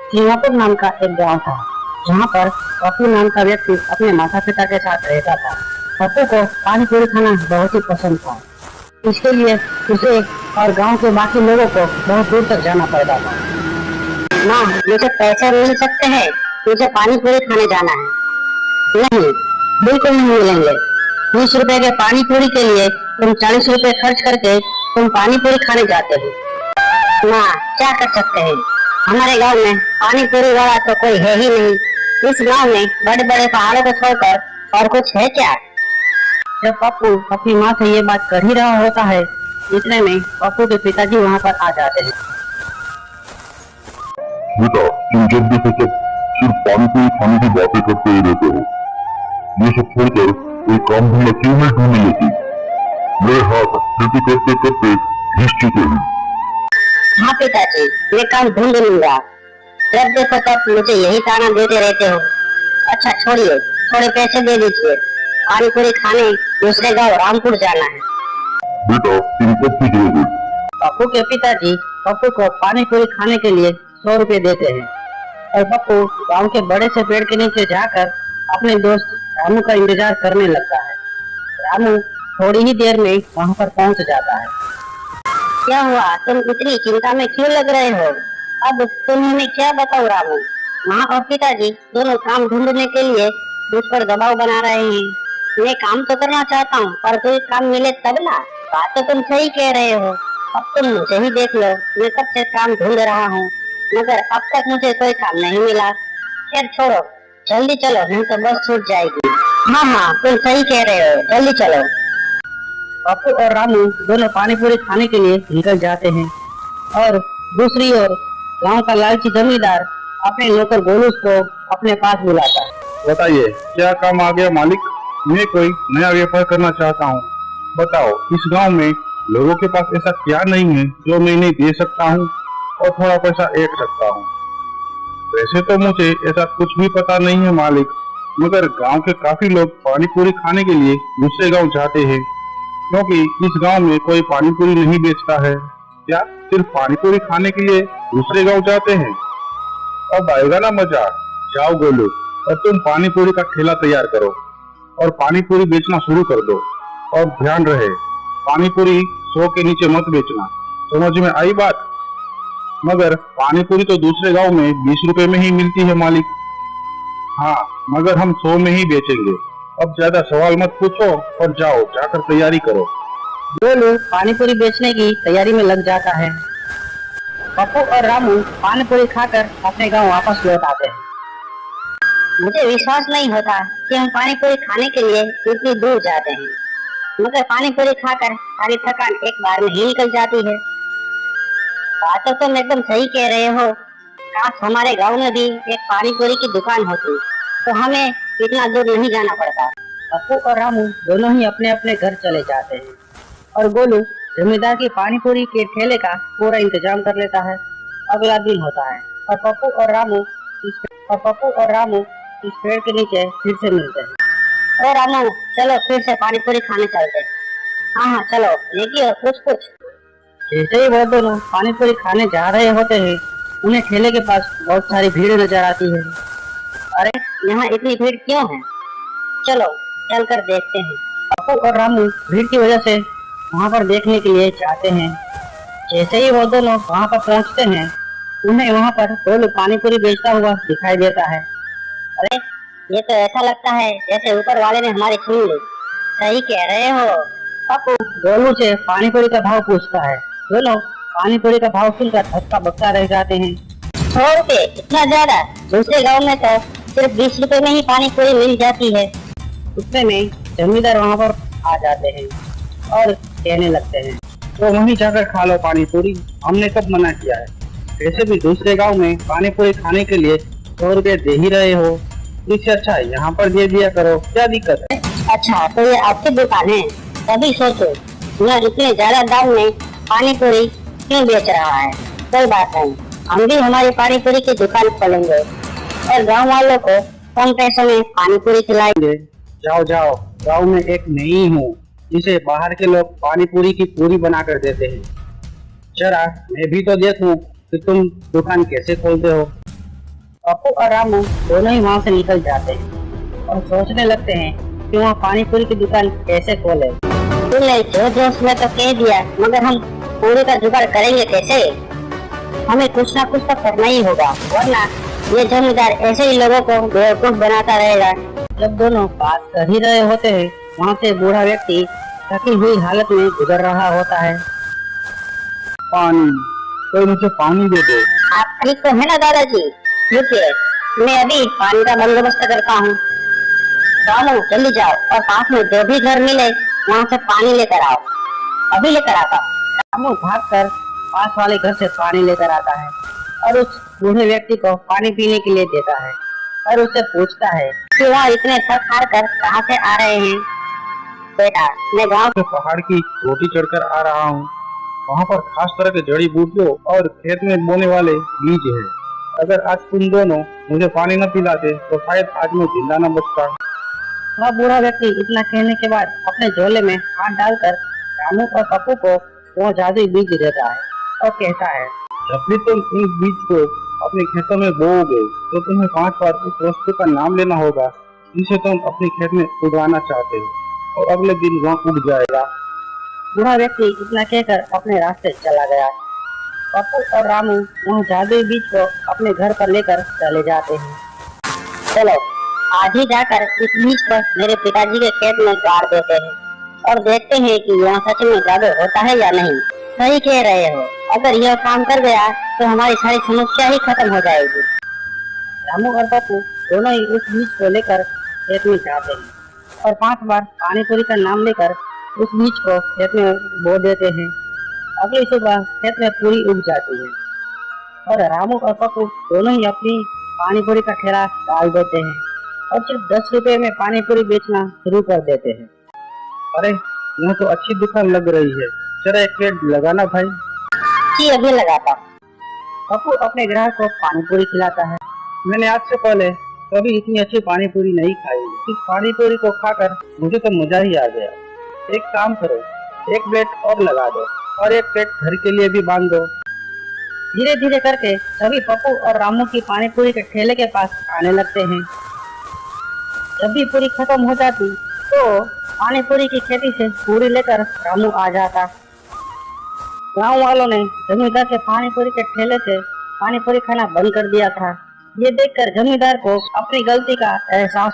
Singapore नाम का एक गांव था, जहां पर पप्पू नाम का व्यक्ति अपने माता पिता के साथ रहता था। पप्पू को पानी पूरी खाना बहुत ही पसंद था, इसके लिए उसे और गांव के बाकी लोगों को बहुत दूर तक जाना पड़ता था। माँ, मुझे पैसे मिल सकते हैं, मुझे पानी पूरी खाने जाना है। नहीं, बिल्कुल नहीं मिलेंगे। 20 रुपए के पानी पूरी के लिए तुम 40 रुपए खर्च करके तुम पानी पूरी खाने जाते हो। माँ, क्या कर सकते हैं, हमारे गांव में पानी पूरी वाला तो कोई है ही नहीं। इस गांव में बड़े बड़े पहाड़ों को छोड़कर और कुछ है क्या? जब पप्पू अपनी माँ से ये बात कर ही रहा होता है, इतने में पप्पू के पिताजी वहाँ पर आ जाते हैं। बेटा, तुम जब देखो तब सिर्फ पानी पूरी खाने की बातें करते ही रहते हो। ये सब छोड़कर कोई काम धंधा क्यों नहीं ढूंढने लेती? मेरे हाथ खेती करते करते घिस चुके हैं। हाँ पिताजी, मैं काम ढूंढ लूंगा। जब देखो तब मुझे यही ताना देते रहते हो। अच्छा छोड़िए, थोड़े पैसे दे दीजिए, पानी पूरी खाने दूसरे गांव रामपुर जाना है। बेटा, तुम कब सुधरोगे? पप्पू के पिताजी पप्पू को पानी पूरी खाने के लिए 100 रुपए देते हैं और पप्पू गांव के बड़े से पेड़ के नीचे जाकर अपने दोस्त रामू का इंतजार करने लगता है। रामू थोड़ी ही देर में वहां पर पहुंच जाता है। क्या हुआ, तुम इतनी चिंता में क्यों लग रहे हो? अब तुम्हें क्या बताऊं रामू, माँ और पिताजी दोनों काम ढूंढने के लिए मुझ पर दबाव बना रहे हैं। मैं काम तो करना चाहता हूँ, पर कोई काम मिले तब ना। बात तो तुम सही कह रहे हो, अब तुम मुझे ही देख लो, मैं कब से काम ढूंढ रहा हूँ, मगर अब तक मुझे कोई काम नहीं मिला। खैर छोड़ो, जल्दी चलो, नहीं तो बस छूट जाएगी। हाँ, तुम सही कह रहे हो, जल्दी चलो। पप्पू और रामू दोनों पानी पूरी खाने के लिए निकल जाते हैं और दूसरी ओर गांव का लालची जमींदार अपने नौकर गोलू को अपने पास बुलाता है। बताइए, क्या काम आ गया मालिक? मैं कोई नया व्यापार करना चाहता हूँ। बताओ, इस गांव में लोगों के पास ऐसा क्या नहीं है जो मैं नहीं दे सकता हूँ और थोड़ा पैसा ऐड सकता हूँ। वैसे तो मुझे ऐसा कुछ भी पता नहीं है मालिक, मगर गांव के काफी लोग पानी पूरी खाने के लिए दूसरे गांव जाते हैं, क्योंकि इस गांव में कोई पानी पूरी नहीं बेचता है। क्या सिर्फ पानी पूरी खाने के लिए दूसरे गांव जाते हैं? अब आएगा ना मजा। जाओ गोलू, और तुम पानी पूरी का ठेला तैयार करो और पानी पूरी बेचना शुरू कर दो। और ध्यान रहे, पानी पूरी 100 के नीचे मत बेचना। समझ में आई बात? मगर पानी पूरी तो दूसरे गांव में 20 रुपए में ही मिलती है मालिक। हाँ, मगर हम 100 में ही बेचेंगे। अब ज्यादा सवाल मत पूछो और जाओ, जाकर तैयारी करो। गोलू पानी पूरी बेचने की तैयारी में लग जाता है। पप्पू और रामू पानी पूरी खाकर अपने गांव वापस लौट आते हैं। मुझे विश्वास नहीं होता कि हम पानी पूरी खाने के लिए इतनी दूर जाते हैं, मगर पानी पूरी खाकर सारी थकान एक बार में ही निकल जाती है। बात तो तुम एकदम सही कह रहे हो। काश हमारे गांव में भी एक पानी पूरी की दुकान होती तो हमें इतना दूर नहीं जाना पड़ता। पप्पू और रामू दोनों ही अपने अपने घर चले जाते हैं और गोलू जमींदार की पानी पूरी के ठेले का पूरा इंतजाम कर लेता है। अगला दिन होता है और पप्पू और रामू इस पेड़ के नीचे फिर से मिलते हैं। और रामू, चलो फिर से पानी पूरी खाने चलते हैं। हाँ, चलो, लेकिन कुछ जैसे ही वो दोनों पानी पूरी खाने जा रहे होते हैं, उन्हें ठेले के पास बहुत सारी भीड़ नजर आती है। अरे, यहाँ इतनी भीड़ क्यों है? चलो चलकर देखते हैं। पप्पू और रामू भीड़ की वजह से वहाँ पर देखने के लिए जाते हैं। जैसे ही वो दोनों वहाँ पर पहुँचते हैं, उन्हें वहाँ पर गोलू पानी पूरी बेचता हुआ दिखाई देता है। अरे, ये तो ऐसा लगता है जैसे ऊपर वाले ने हमारी सुन ली। सही कह रहे हो। पप्पू गोलू से पानी पूरी का भाव पूछता है। दोनों पानी पूरी का भाव सुनकर हक्का बक्का रह जाते हैं। 100 रुपए, इतना ज्यादा? दूसरे गांव में तो सिर्फ 20 रुपए में ही पानी पूरी मिल जाती है। उतने में जमींदार वहाँ पर आ जाते हैं और कहने लगते हैं, तो वहीं जाकर खा लो पानी पूरी, हमने कब मना किया है? वैसे भी दूसरे गांव में पानी पूरी खाने के लिए 100 रुपए दे ही रहे हो, इससे अच्छा यहाँ पर दे दिया करो, क्या दिक्कत है? अच्छा, तो ये आपकी दुकान है, तभी सोचो यह इतने ज्यादा दाम में पानी पूरी क्यों बेच रहा है। कोई बात नहीं, हम भी हमारी पानी पूरी की दुकान खोलेंगे और गांव वालों को कम पैसों में पानी पूरी खिलाएंगे। जाओ जाओ, गांव में एक नहीं हूँ जिसे बाहर के लोग पानी पूरी की पूरी बना कर देते हैं। जरा मैं भी तो देखूं कि तुम दुकान कैसे खोलते हो। पप्पू और रामू दोनों ही वहाँ से निकल जाते हैं और सोचने लगते हैं कि वहाँ पानी पूरी की दुकान कैसे खोले। तूने जो जोश में तो कह दिया, मगर हम पूरी का जुगाड़ करेंगे कैसे? हमें कुछ ना कुछ तो करना ही होगा, वरना ये जमींदार ऐसे ही लोगों को बेवकूफ बनाता रहेगा। जब दोनों बात कर ही रहे होते हैं, वहाँ से बूढ़ा व्यक्ति थकी हुई हालत में गुजर रहा होता है। पानी, कोई मुझे पानी दे दो। आप ठीक तो है ना दादाजी? रुकिए, मैं अभी पानी का बंदोबस्त करता हूँ। चलो जल्दी जाओ और पास में जो भी घर मिले वहाँ से पानी लेकर आओ। अभी लेकर आता हूँ। रामू भागकर पास वाले घर से पानी लेकर आता है और उस बूढ़े व्यक्ति को पानी पीने के लिए देता है और उससे पूछता है कि वहाँ इतने थक हार कर कहाँ से आ रहे हैं? बेटा, मैं गाँव तो पहाड़ की चोटी चढ़कर आ रहा हूँ। वहाँ पर खास तरह के जड़ी बूटियों और खेत में बोने वाले बीज है। अगर आज तुम दोनों मुझे पानी न पिलाते तो शायद आज मैं जिंदा न बचता। वह बूढ़ा व्यक्ति इतना कहने के बाद अपने झोले में हाथ डालकर रामू और पप्पू को वो जादुई बीज देता है और कहता है, जब भी तुम इन बीज को अपने खेतों में बोओगे तो तुम्हें 5 बार उस वस्तु का नाम लेना होगा जिसे तुम अपने खेत में उगाना चाहते हो, और अगले दिन वहाँ उग जाएगा। बूढ़ा व्यक्ति इतना कहकर अपने रास्ते चला गया। पप्पू और रामू वह जादुई बीज को अपने घर पर लेकर चले जाते हैं। चलो आज ही जाकर इस बीज को मेरे पिताजी के खेत में गाड़ देते हैं और देखते हैं कि यहाँ सच में जादू होता है या नहीं। सही कह रहे हो, अगर यह काम कर गया तो हमारी सारी समस्या ही खत्म हो जाएगी। रामू और पप्पू दोनों ही उस बीज को लेकर खेत में जाते हैं और 5 बार पानी पूरी का नाम लेकर उस बीज को खेत में बो देते हैं। अगली सुबह खेत में पूरी उग जाती है और रामू और पप्पू दोनों ही अपनी पानी पूरी का ठेला डाल देते हैं और सिर्फ 10 रुपए में पानी पूरी बेचना शुरू कर देते हैं। अरे यह तो अच्छी दुकान लग रही है, जरा एक प्लेट लगाना भाई। जी अभी लगाता हूँ। पप्पू अपने ग्राहक को पानी पूरी खिलाता है। मैंने आज से पहले कभी इतनी अच्छी पानी पूरी नहीं खाई। इस पानी पूरी को खाकर मुझे तो मजा ही आ गया। एक काम करो, एक प्लेट और लगा दो और एक प्लेट घर के लिए भी बांध दो। धीरे धीरे करके सभी पप्पू और रामू की पानी पूरी के ठेले के पास आने लगते हैं। जब भी पूरी खत्म हो जाती तो पानी पूरी की खेती से पूरी लेकर रामू आ जाता। गांव वालों ने जमींदार के पानी पूरी के ठेले से पानी पूरी खाना बंद कर दिया था। ये देखकर जमींदार को अपनी गलती का एहसास